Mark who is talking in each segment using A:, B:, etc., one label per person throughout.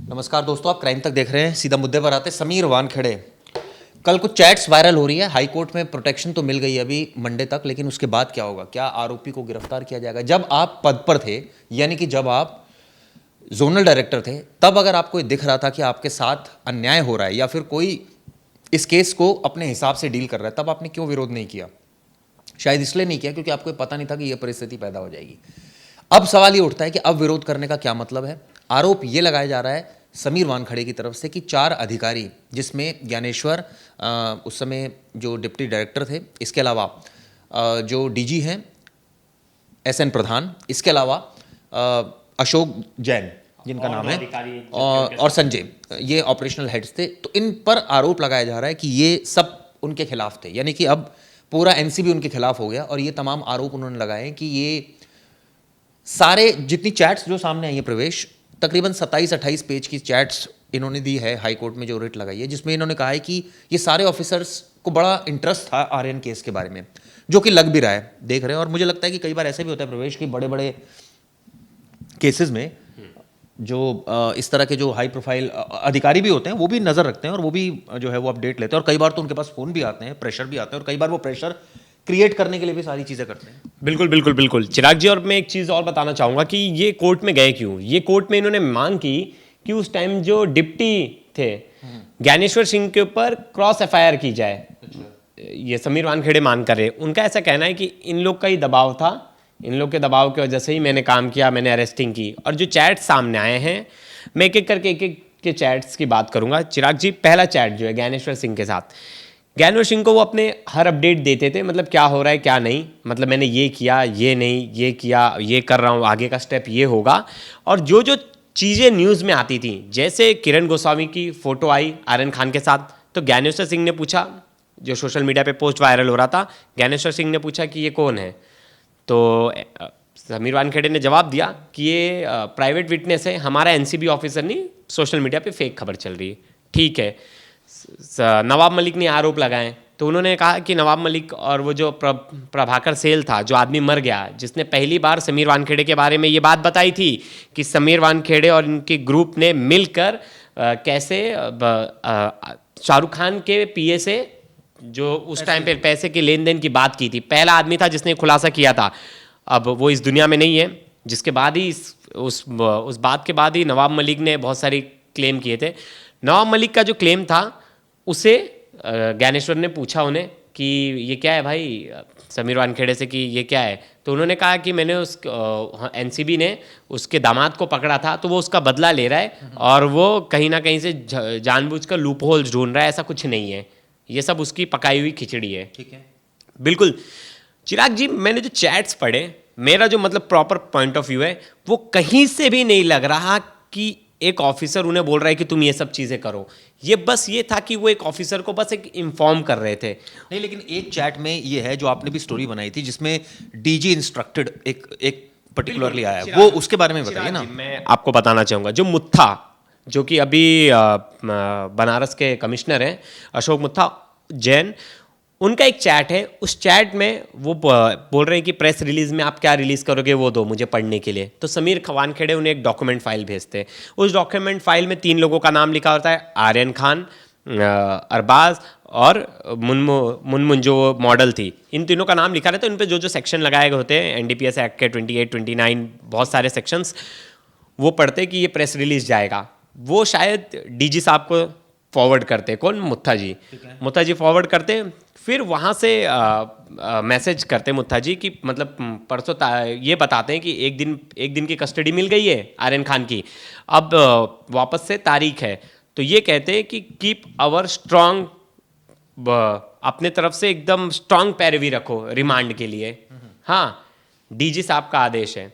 A: नमस्कार दोस्तों, आप क्राइम तक देख रहे हैं। सीधा मुद्दे पर आते। समीर वानखेड़े, कल कुछ चैट्स वायरल हो रही है। हाई कोर्ट में प्रोटेक्शन तो मिल गई अभी मंडे तक, लेकिन उसके बाद क्या होगा? क्या आरोपी को गिरफ्तार किया जाएगा? जब आप पद पर थे, यानी कि जब आप जोनल डायरेक्टर थे, तब अगर आपको दिख रहा था कि आपके साथ अन्याय हो रहा है या फिर कोई इस केस को अपने हिसाब से डील कर रहा है, तब आपने क्यों विरोध नहीं किया? शायद इसलिए नहीं किया क्योंकि आपको पता नहीं था कि यह परिस्थिति पैदा हो जाएगी। अब सवाल ये उठता है कि अब विरोध करने का क्या मतलब है? आरोप ये लगाया जा रहा है समीर वानखेड़े की तरफ से कि 4 अधिकारी, जिसमें ज्ञानेश्वर उस समय जो डिप्टी डायरेक्टर थे, इसके अलावा जो डीजी हैं SN प्रधान, इसके अलावा अशोक जैन जिनका नाम है, और संजय, ये ऑपरेशनल हेड्स थे। तो इन पर आरोप लगाया जा रहा है कि ये सब उनके खिलाफ थे, यानी कि अब पूरा NCB उनके खिलाफ हो गया। और ये तमाम आरोप उन्होंने लगाए हैं कि ये सारे जितनी चैट्स जो सामने आई है, प्रवेश, तकरीबन 27-28 पेज की चैट्स इन्होंने दी है हाई कोर्ट में, जो रिट लगाई है, जिसमें इन्होंने कहा है कि ये सारे ऑफिसर्स को बड़ा इंटरेस्ट था आर्यन केस के बारे में, जो कि लग भी रहा है, देख रहे हैं। और मुझे लगता है कि कई बार ऐसे भी होता है प्रवेश, कि बड़े बड़े केसेस में जो इस तरह के जो हाई प्रोफाइल अधिकारी भी होते हैं, वो भी नज़र रखते हैं और वो भी जो है वो अपडेट लेते हैं। और कई बार तो उनके पास फ़ोन भी आते हैं, प्रेशर भी आते हैं, और कई बार वो प्रेशर क्रिएट करने के लिए भी सारी चीज़ें करते हैं।
B: बिल्कुल बिल्कुल बिल्कुल चिराग जी, और मैं एक चीज़ और बताना चाहूँगा कि ये कोर्ट में गए क्यों। ये कोर्ट में इन्होंने मांग की कि उस टाइम जो डिप्टी थे ज्ञानेश्वर सिंह के ऊपर क्रॉस FIR की जाए। ये समीर वानखेड़े मान कर रहे, उनका ऐसा कहना है कि इन लोग का ही दबाव था, इन लोग के दबाव की वजह से ही मैंने काम किया, मैंने अरेस्टिंग की। और जो चैट सामने आए हैं, मैं एक एक करके एक एक के चैट्स की बात करूंगा। चिराग जी, पहला चैट जो है ज्ञानेश्वर सिंह के साथ, ज्ञानेश्वर सिंह को वो अपने हर अपडेट देते थे, मतलब क्या हो रहा है क्या नहीं, मतलब मैंने ये किया, ये नहीं, ये किया, ये कर रहा हूँ, आगे का स्टेप ये होगा। और जो जो चीज़ें न्यूज़ में आती थी, जैसे किरण गोस्वामी की फ़ोटो आई आर्यन खान के साथ, तो ज्ञानेश्वर सिंह ने पूछा, जो सोशल मीडिया पे पोस्ट वायरल हो रहा था, ज्ञानेश्वर सिंह ने पूछा कि ये कौन है। तो समीर वानखेड़े ने जवाब दिया कि ये प्राइवेट विटनेस है, हमारा NCB ऑफिसर नहीं, सोशल मीडिया पे फेक खबर चल रही है। ठीक है। नवाब मलिक ने आरोप लगाए, तो उन्होंने कहा कि नवाब मलिक और वो जो प्रभाकर सेल था, जो आदमी मर गया, जिसने पहली बार समीर वानखेड़े के बारे में ये बात बताई थी कि समीर वानखेड़े और इनके ग्रुप ने मिलकर कैसे शाहरुख खान के PA से जो उस टाइम पे पैसे के लेन देन की बात की थी, पहला आदमी था जिसने खुलासा किया था। अब वो इस दुनिया में नहीं है, जिसके बाद ही उस बात के बाद ही नवाब मलिक ने बहुत सारी क्लेम किए थे। नवाब मलिक का जो क्लेम था, उसे ज्ञानेश्वर ने पूछा उन्हें कि ये क्या है भाई, समीर वानखेड़े से, कि ये क्या है। तो उन्होंने कहा कि मैंने NCB ने उसके दामाद को पकड़ा था, तो वो उसका बदला ले रहा है और वो कहीं ना कहीं से जानबूझकर लूप होल्स ढूंढ रहा है, ऐसा कुछ नहीं है, ये सब उसकी पकाई हुई खिचड़ी है।
A: ठीक है,
B: बिल्कुल। चिराग जी, मैंने जो चैट्स पढ़े, मेरा जो मतलब प्रॉपर पॉइंट ऑफ व्यू है, वो कहीं से भी नहीं लग रहा कि एक ऑफिसर उन्हें बोल रहा है कि तुम ये सब चीज़ें करो। ये बस ये था कि वो एक ऑफिसर को बस एक इन्फॉर्म कर रहे थे।
A: नहीं, लेकिन एक चैट में ये है, जो आपने भी स्टोरी बनाई थी, जिसमें DG इंस्ट्रक्टेड एक पर्टिकुलरली आया, वो उसके बारे में बताइए ना।
B: मैं आपको बताना चाहूँगा, जो मुत्था, जो कि अभी बनारस के कमिश्नर हैं, अशोक मुत्था जैन, उनका एक चैट है। उस चैट में वो बोल रहे हैं कि प्रेस रिलीज में आप क्या रिलीज करोगे, वो दो मुझे पढ़ने के लिए। तो समीर वानखेड़े उन्हें एक डॉक्यूमेंट फाइल भेजते हैं। उस डॉक्यूमेंट फाइल में 3 लोगों का नाम लिखा होता है, आर्यन खान, अरबाज और मुनमुन जो मॉडल थी। इन तीनों का नाम लिखा रहता है। उन पर जो जो सेक्शन लगाए गए होते हैं NDPS एक्ट के 28, 29, बहुत सारे सेक्शंस, वो पढ़ते कि ये प्रेस रिलीज जाएगा। वो शायद DG साहब को फॉरवर्ड करते, कौन, मुत्था जी फॉरवर्ड करते। फिर वहाँ से मैसेज करते मुत्था जी कि मतलब परसों ये बताते हैं कि एक दिन की कस्टडी मिल गई है आर्यन खान की, अब वापस से तारीख है। तो ये कहते हैं कि कीप आवर स्ट्रांग, अपने तरफ से एकदम स्ट्रांग पैरवी रखो रिमांड के लिए। हाँ, DG साहब का आदेश है।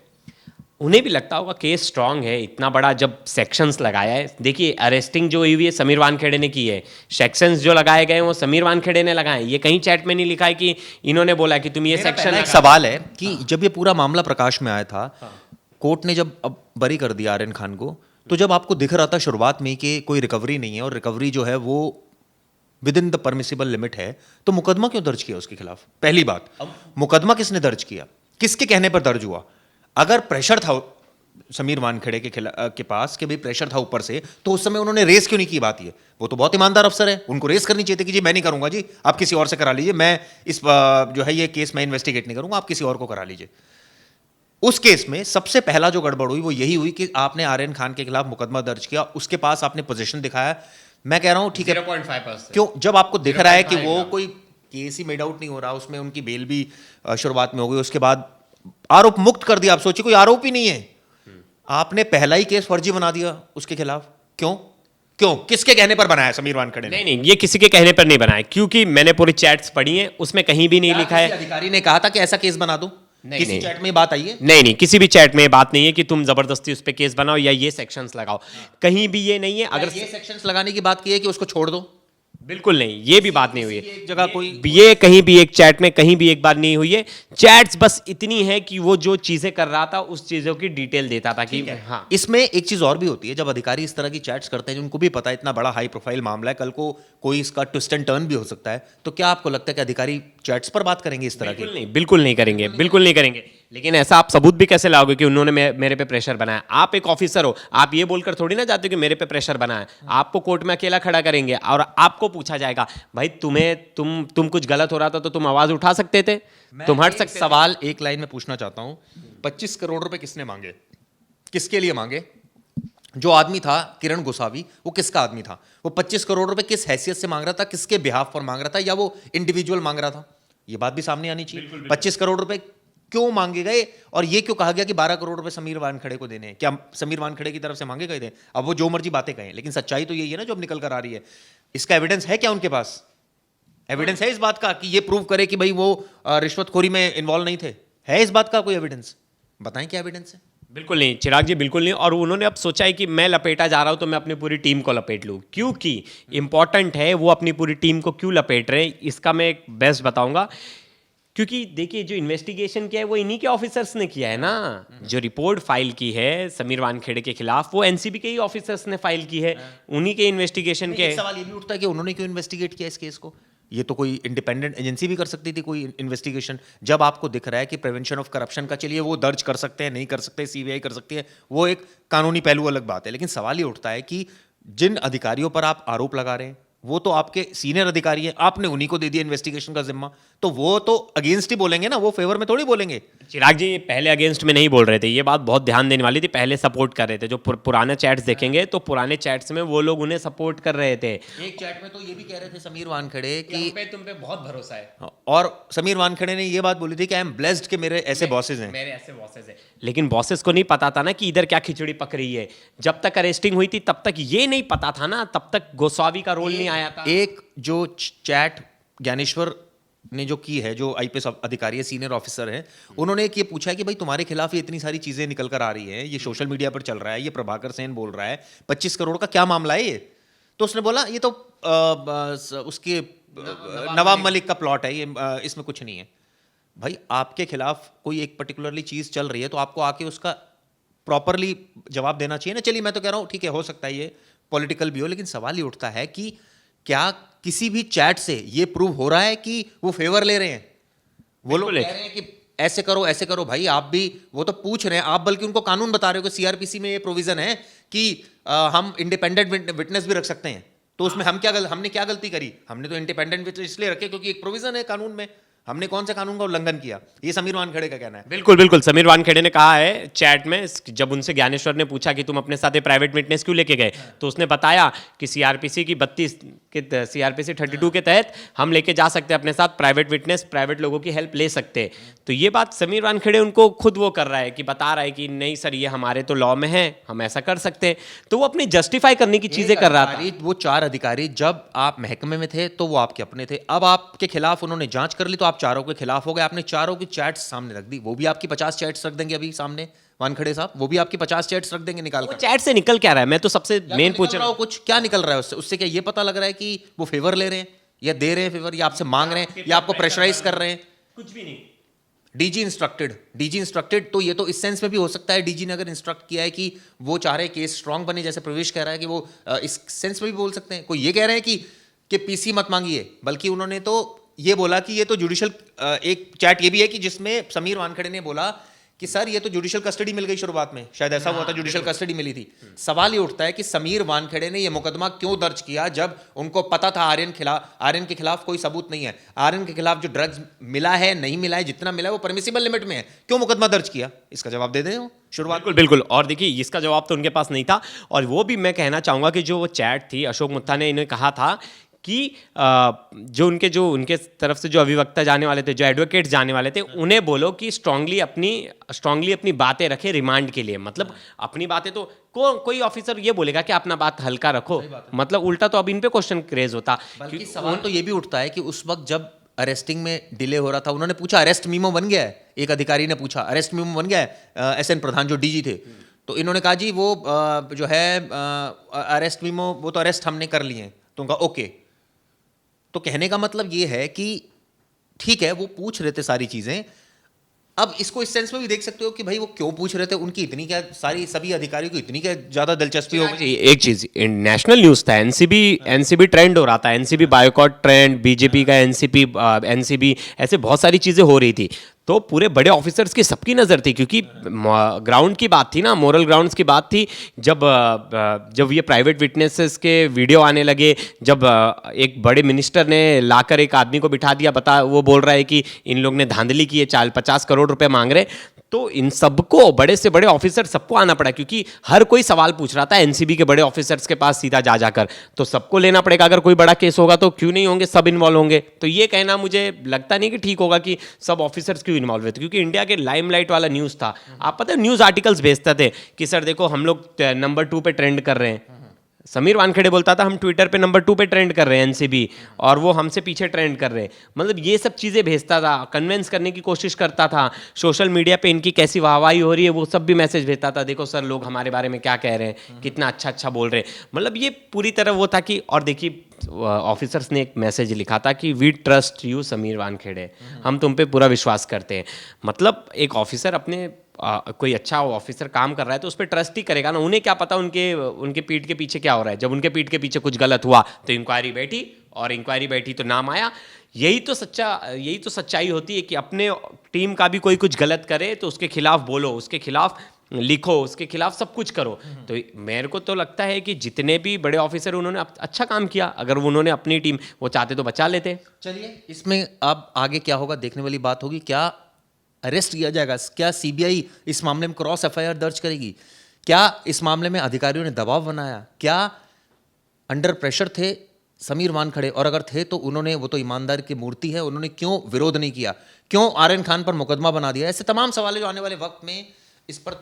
B: उन्हें भी लगता होगा केस स्ट्रांग है, इतना बड़ा जब सेक्शंस लगाया है। देखिए, अरेस्टिंग जो हुई है समीर वानखेड़े ने की है, सेक्शंस जो लगाए गए हैं वो समीर वानखेड़े ने लगाए हैं। ये कहीं चैट में नहीं लिखा है कि इन्होंने बोला कि तुम ये सेक्शन।
A: एक सवाल है कि जब ये पूरा मामला प्रकाश में आया था, कोर्ट ने जब अब बरी कर दिया आर्यन खान को, तो जब आपको दिख रहा था शुरुआत में कि कोई रिकवरी नहीं है और रिकवरी जो है वो with in the permissible limit है, तो मुकदमा क्यों दर्ज किया उसके खिलाफ? पहली बात, मुकदमा किसने दर्ज किया, किसके कहने पर दर्ज हुआ? अगर प्रेशर था समीर वानखेड़े के पास कि भाई प्रेशर था ऊपर से, तो उस समय उन्होंने रेस क्यों नहीं की? बात ये, वो तो बहुत ईमानदार अफसर है, उनको रेस करनी चाहिए थी कि जी मैं नहीं करूंगा जी, आप किसी और से करा लीजिए, मैं इस जो है ये केस मैं इन्वेस्टिगेट नहीं करूंगा, आप किसी और को करा लीजिए। उस केस में सबसे पहला जो गड़बड़ हुई वो यही हुई कि आपने आर्यन खान के खिलाफ मुकदमा दर्ज किया, उसके पास आपने पोजीशन दिखाया। मैं कह रहा हूं ठीक है,
B: 0.5%।
A: क्यों? जब आपको दिख रहा है कि
B: 0.5
A: वो
B: ग्राम।
A: कोई केस ही मेड आउट नहीं हो रहा, उसमें उनकी बेल भी शुरुआत में हो गई, उसके बाद आरोप मुक्त कर दिया। आप सोचिए कोई आरोप ही नहीं है, आपने पहला ही केस फर्जी बना दिया उसके खिलाफ। क्यों? क्यों? किसके कहने पर बनाया समीर वानखेड़े ने?
B: नहीं, ये किसी के कहने पर नहीं बनाया, क्योंकि मैंने पूरी चैट्स पढ़ी हैं, उसमें कहीं भी नहीं
A: क्या
B: लिखा
A: किसी
B: है।
A: अधिकारी ने कहा था कि ऐसा केस बना दो? किसी
B: नहीं।
A: चैट में ये बात आई है?
B: नहीं, किसी भी चैट में ये बात नहीं है कि तुम जबरदस्ती उस पर केस बनाओ या ये सेक्शंस लगाओ, कहीं भी ये नहीं है।
A: अगर ये सेक्शंस लगाने की बात की है कि उसको छोड़ दो,
B: बिल्कुल नहीं, ये भी बात नहीं हुई
A: किसी
B: है।
A: एक जगह कोई
B: ये कहीं भी एक चैट में कहीं भी एक बार नहीं हुई है। चैट्स बस इतनी है कि वो जो चीजें कर रहा था उस चीजों की डिटेल देता था कि हाँ।
A: इसमें एक चीज और भी होती है, जब अधिकारी इस तरह की चैट्स करते हैं, जिनको भी पता है इतना बड़ा हाई प्रोफाइल मामला है, कल को कोई इसका ट्विस्ट एंड टर्न भी हो सकता है, तो क्या आपको लगता है कि अधिकारी चैट्स पर बात करेंगे इस तरह की?
B: बिल्कुल नहीं करेंगे, बिल्कुल नहीं करेंगे। लेकिन ऐसा आप सबूत भी कैसे लाओगे कि उन्होंने मेरे पे प्रेशर बनाया? आप एक ऑफिसर हो, आप ये बोलकर थोड़ी ना जाते हो कि मेरे पे प्रेशर बना है। आपको कोर्ट में अकेला खड़ा करेंगे और आपको पूछा जाएगा, भाई तुम कुछ गलत हो रहा था तो तुम आवाज उठा सकते थे, तुम हट सकते थे।
A: सवाल एक लाइन में पूछना चाहता हूं, 25 करोड़ रुपए किसने मांगे? किसके लिए मांगे? जो आदमी था किरण गोसावी, वो किसका आदमी था? वो 25 करोड़ रुपए किस हैसियत से मांग रहा था? किसके बिहाफ पर मांग रहा था? या वो इंडिविजुअल मांग रहा था? ये बात भी सामने आनी चाहिए। 25 करोड़ रुपए क्यों मांगे गए, और ये क्यों कहा गया कि 12 करोड़ रुपए समीर वानखेड़े को देने हैं? क्या समीर वानखेड़े की तरफ से मांगे गए थे? अब वो जो मर्जी बातें कहें, लेकिन सच्चाई तो यही है ना जो अब निकल कर आ रही है। इसका एविडेंस है क्या उनके पास? एविडेंस है इस बात का कि ये प्रूव करे कि भाई वो रिश्वतखोरी में इन्वॉल्व नहीं थे? है इस बात का कोई एविडेंस? बताएं क्या एविडेंस है?
B: बिल्कुल नहीं चिराग जी, बिल्कुल नहीं। और उन्होंने अब सोचा है कि मैं लपेटा जा रहा हूं तो मैं अपनी पूरी टीम को लपेट लूं, क्योंकि इंपॉर्टेंट है वो अपनी पूरी टीम को क्यों लपेट रहे हैं, इसका मैं एक बेस्ट बताऊंगा। क्योंकि देखिए, जो इन्वेस्टिगेशन किया है वो इन्हीं के ऑफिसर्स ने किया है ना। जो रिपोर्ट फाइल की है समीर वानखेड़े के खिलाफ, वो एनसीबी के ही ऑफिसर्स ने फाइल की है, उन्हीं के इन्वेस्टिगेशन के।
A: एक सवाल ये भी उठता है कि उन्होंने क्यों इन्वेस्टिगेट किया इस केस को? ये तो कोई इंडिपेंडेंट एजेंसी भी कर सकती थी कोई इन्वेस्टिगेशन। जब आपको दिख रहा है कि प्रिवेंशन ऑफ करप्शन का, चलिए वो दर्ज कर सकते हैं, नहीं कर सकते, सीबीआई कर सकती है, वो एक कानूनी पहलू अलग बात है, लेकिन सवाल ये उठता है कि जिन अधिकारियों पर आप आरोप लगा रहे हैं वो तो आपके सीनियर अधिकारी हैं, आपने उन्हीं को दे दिया इन्वेस्टिगेशन का जिम्मा, तो वो तो अगेंस्ट ही बोलेंगे ना, वो फेवर में थोड़ी बोलेंगे।
B: चिराग जी, पहले अगेंस्ट में नहीं बोल रहे थे, ये बात बहुत ध्यान देने वाली थी। पहले सपोर्ट कर रहे थे। जो पुराने चैट्स देखेंगे तो पुराने चैट्स में वो लोग उन्हें सपोर्ट कर रहे थे।
A: एक चैट में तो ये भी कह रहे थे समीर वानखेड़े कि
B: तुम पे बहुत भरोसा है,
A: और समीर वानखेड़े ने ये बात बोली थी कि आई एम ब्लेस्ड कि मेरे ऐसे बॉसेज हैं,
B: मेरे ऐसे बॉसेस हैं। लेकिन बॉसेस को नहीं पता था ना कि इधर क्या खिचड़ी पक रही है। जब तक अरेस्टिंग हुई थी तब तक ये नहीं पता था ना, तब तक गोस्वामी का रोल नहीं आया था।
A: एक जो चैट ज्ञानेश्वर ने जो की है, जो आईपीएस अधिकारी है, सीनियर ऑफिसर है, उन्होंने एक ये पूछा है कि भाई तुम्हारे खिलाफ ये इतनी सारी चीजें निकल कर आ रही हैं, ये सोशल मीडिया पर चल रहा है, ये प्रभाकर सेन बोल रहा है, 25 करोड़ का क्या मामला है ये? तो उसने बोला ये तो उसके नवाब मलिक का प्लॉट है, ये इसमें कुछ नहीं है। भाई आपके खिलाफ कोई एक पर्टिकुलरली चीज चल रही है तो आपको आके उसका प्रॉपरली जवाब देना चाहिए ना। चलिए मैं तो कह रहा हूँ ठीक है, हो सकता है ये पॉलिटिकल भी हो, लेकिन सवाल ये उठता है कि क्या किसी भी चैट से ये प्रूव हो रहा है कि वो फेवर ले रहे हैं? वो लोग कह रहे हैं कि ऐसे करो भाई, आप भी वो तो पूछ रहे हैं, आप बल्कि उनको कानून बता रहे हो कि सीआरपीसी में ये प्रोविजन है कि हम इंडिपेंडेंट विटनेस भी रख सकते हैं। तो उसमें हमने क्या गलती करी? हमने तो इंडिपेंडेंट विटनेस इसलिए रखे क्योंकि एक प्रोविजन है कानून में। हमने कौन से कानून का उल्लंघन किया? ये समीर वानखेड़े का कहना है।
B: बिल्कुल समीर वानखेड़े ने कहा है चैट में, जब उनसे ज्ञानेश्वर ने पूछा कि तुम अपने साथ प्राइवेट विटनेस क्यों लेके गए, तो उसने बताया कि सीआरपीसी की 32 के तहत हम लेके जा सकते हैं अपने साथ प्राइवेट विटनेस, प्राइवेट लोगों की हेल्प ले सकते हैं। तो ये बात समीर वानखेड़े उनको खुद वो कर रहा है कि बता रहा है कि नहीं सर, ये हमारे तो लॉ में है, हम ऐसा कर सकते हैं। तो वो अपनी जस्टिफाई करने की चीजें कर रहा था।
A: वो 4 अधिकारी जब आप महकमे में थे तो वो आपके अपने थे, अब आपके खिलाफ उन्होंने जांच कर ली तो आप चारों के खिलाफ हो गए। आपने चारों की चैट्स सामने रख दी, वो भी आपकी 50 चैट्स रख देंगे अभी सामने वानखेड़े साहब, वो भी आपकी 50 चैट्स रख देंगे निकाल कर।
B: चैट से निकल क्या रहा है? मैं तो सबसे मेन पूछ रहा हूँ,
A: कुछ क्या निकल रहा है उससे? उससे क्या ये पता लग रहा है कि वो फेवर ले रहे हैं या दे रहे हैं फेवर, या आपसे मांग रहे हैं या आपको प्रेशराइज कर रहे हैं?
B: कुछ भी नहीं।
A: डीजी इंस्ट्रक्टेड, तो ये तो इस सेंस में भी हो सकता है डीजी ने अगर इंस्ट्रक्ट किया है कि वो चाह रहे केस स्ट्रांग बने, जैसे प्रवेश कह रहा है कि वो इस सेंस में भी बोल सकते हैं। कोई ये कह रहे हैं कि पीसी मत मांगिए, बल्कि उन्होंने तो ये बोला कि ये तो जुडिशियल, एक चैट ये भी है कि जिसमें समीर वानखेड़े ने बोला कि सर ये तो जुडिशियल कस्टडी मिल गई शुरुआत में, शायद ऐसा हुआ था, जुडिशियल कस्टडी मिली थी। सवाल ये उठता है कि समीर वानखेड़े ने ये मुकदमा क्यों दर्ज किया जब उनको पता था आर्यन के खिलाफ कोई सबूत नहीं है, आर्यन के खिलाफ जो ड्रग्स मिला है नहीं मिला है, जितना मिला है वो परमिसिबल लिमिट में है, क्यों मुकदमा दर्ज किया? इसका जवाब दे दें शुरुआत।
B: बिल्कुल बिल्कुल। और देखिए इसका जवाब तो उनके पास नहीं था, और वो भी मैं कहना चाहूंगा कि जो वो चैट थी, अशोक मुत्था ने इन्हें कहा था कि जो उनके तरफ से जो अभिवक्ता जाने वाले थे, जो एडवोकेट जाने वाले थे, उन्हें बोलो कि स्ट्रांगली अपनी बातें रखें रिमांड के लिए। मतलब अपनी बातें तो कोई ऑफिसर ये बोलेगा कि अपना बात हल्का रखो, मतलब उल्टा तो अब इन पे क्वेश्चन क्रेज होता।
A: बल्कि सवाल तो ये भी उठता है कि उस वक्त जब अरेस्टिंग में डिले हो रहा था, उन्होंने पूछा अरेस्ट मीमो बन गया है, एक अधिकारी ने पूछा अरेस्ट मीमो बन गया है, एसएन प्रधान जो डीजी थे, तो इन्होंने कहा जी वो जो है अरेस्ट मीमो वो तो अरेस्ट हमने कर लिए हैं, तो उनका ओके। तो कहने का मतलब ये है कि ठीक है वो पूछ रहे थे सारी चीजें, अब इसको इस सेंस में भी देख सकते हो कि भाई वो क्यों पूछ रहे थे, उनकी इतनी क्या सभी अधिकारियों को इतनी क्या ज्यादा दिलचस्पी हो गई।
B: एक चीज नेशनल न्यूज था, एनसीबी ट्रेंड हो रहा था, एनसीबी बायकॉट ट्रेंड, बीजेपी का एनसीबी ऐसे बहुत सारी चीजें हो रही थी। तो पूरे बड़े ऑफिसर्स की सबकी नज़र थी, क्योंकि ग्राउंड की बात थी ना, मोरल ग्राउंड्स की बात थी। जब ये प्राइवेट विटनेसेस के वीडियो आने लगे, जब एक बड़े मिनिस्टर ने लाकर एक आदमी को बिठा दिया, वो बोल रहा है कि इन लोग ने धांधली की है, 50 करोड़ रुपए मांग रहे, तो इन सबको, बड़े से बड़े ऑफिसर सबको आना पड़ा, क्योंकि हर कोई सवाल पूछ रहा था एनसीबी के बड़े ऑफिसर्स के पास सीधा जाकर, तो सबको लेना पड़ेगा। अगर कोई बड़ा केस होगा तो क्यों नहीं होंगे, सब इन्वॉल्व होंगे। तो ये कहना मुझे लगता नहीं कि ठीक होगा कि सब ऑफिसर्स क्यों इन्वॉल्व हुए थे, क्योंकि इंडिया के लाइमलाइट वाला न्यूज़ था। आप पता है न्यूज़ आर्टिकल्स भेजते थे कि सर देखो हम लोग नंबर 2 पे ट्रेंड कर रहे हैं। समीर वानखेड़े बोलता था हम ट्विटर पे नंबर 2 पे ट्रेंड कर रहे हैं एनसीबी, और वो हमसे पीछे ट्रेंड कर रहे हैं। मतलब ये सब चीज़ें भेजता था, कन्विंस करने की कोशिश करता था, सोशल मीडिया पे इनकी कैसी वाहवाही हो रही है वो सब भी मैसेज भेजता था, देखो सर लोग हमारे बारे में क्या कह रहे हैं, कितना अच्छा बोल रहे हैं। मतलब ये पूरी तरह वो था कि, और देखिए ऑफिसर्स ने एक मैसेज लिखा था कि we trust you Sameer Wankhede, हम तुम पे पूरा विश्वास करते हैं। मतलब एक ऑफिसर अपने कोई अच्छा ऑफिसर काम कर रहा है तो उस पर ट्रस्ट ही करेगा ना। उन्हें क्या पता उनके पीठ के पीछे क्या हो रहा है। जब उनके पीठ के पीछे कुछ गलत हुआ तो इंक्वायरी बैठी, और इंक्वायरी बैठी तो नाम आया। यही तो सच्चाई होती है कि अपने टीम का भी कोई कुछ गलत करे तो उसके खिलाफ बोलो, उसके खिलाफ लिखो, उसके खिलाफ सब कुछ करो। तो मेरे को तो लगता है कि जितने भी बड़े ऑफिसर उन्होंने अच्छा काम किया, अगर उन्होंने अपनी टीम वो चाहते तो बचा लेते।
A: चलिए इसमें अब आगे क्या होगा देखने वाली बात होगी। क्या अरेस्ट किया जाएगा, क्या सीबीआई इस मामले में क्रॉस एफआईआर दर्ज करेगी, क्या इस मामले में अधिकारियों ने दबाव बनाया, क्या अंडर प्रेशर थे समीर वानखेड़े, और अगर थे तो उन्होंने, वो तो ईमानदार की मूर्ति है, उन्होंने क्यों विरोध नहीं किया, क्यों आर्यन खान पर मुकदमा बना दिया। ऐसे तमाम सवाल जो आने वाले वक्त में इस पर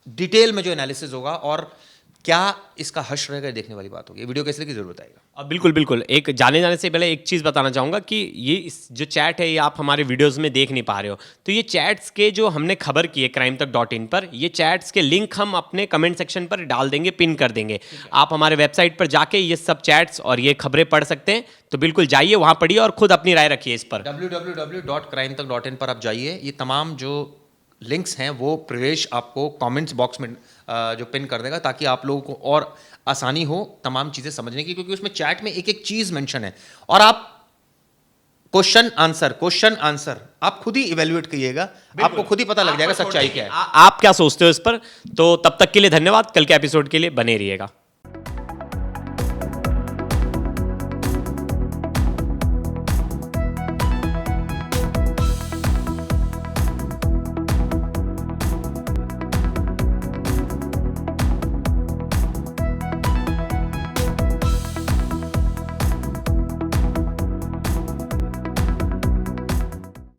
A: डिटेल में जो एनालिसिस होगा और क्या इसका हश्र रहेगा देखने वाली बात होगी। वीडियो कैसे की जरूरत आएगा।
B: अब बिल्कुल एक जाने से पहले एक चीज़ बताना चाहूँगा कि ये जो चैट है ये आप हमारे वीडियोस में देख नहीं पा रहे हो, तो ये चैट्स के जो हमने खबर की है crimetak.in पर, ये चैट्स के लिंक हम अपने कमेंट सेक्शन पर डाल देंगे, पिन कर देंगे। आप हमारे वेबसाइट पर जाके ये सब चैट्स और ये खबरें पढ़ सकते हैं, तो बिल्कुल जाइए वहाँ पढ़िए और खुद अपनी राय रखिए इस पर।
A: www.crimetak.in पर आप जाइए, ये तमाम जो लिंक्स हैं वो प्रवेश आपको कमेंट्स बॉक्स में जो पिन कर देगा, ताकि आप लोगों को और आसानी हो तमाम चीज़ें समझने की, क्योंकि उसमें चैट में एक चीज़ मेंशन है और आप क्वेश्चन आंसर आप खुद ही इवेल्युएट कीजिएगा, आपको खुद ही पता लग जाएगा सच्चाई क्या है।
B: आप क्या सोचते हो इस पर। तो तब तक के लिए धन्यवाद, कल के एपिसोड के लिए बने रहिएगा।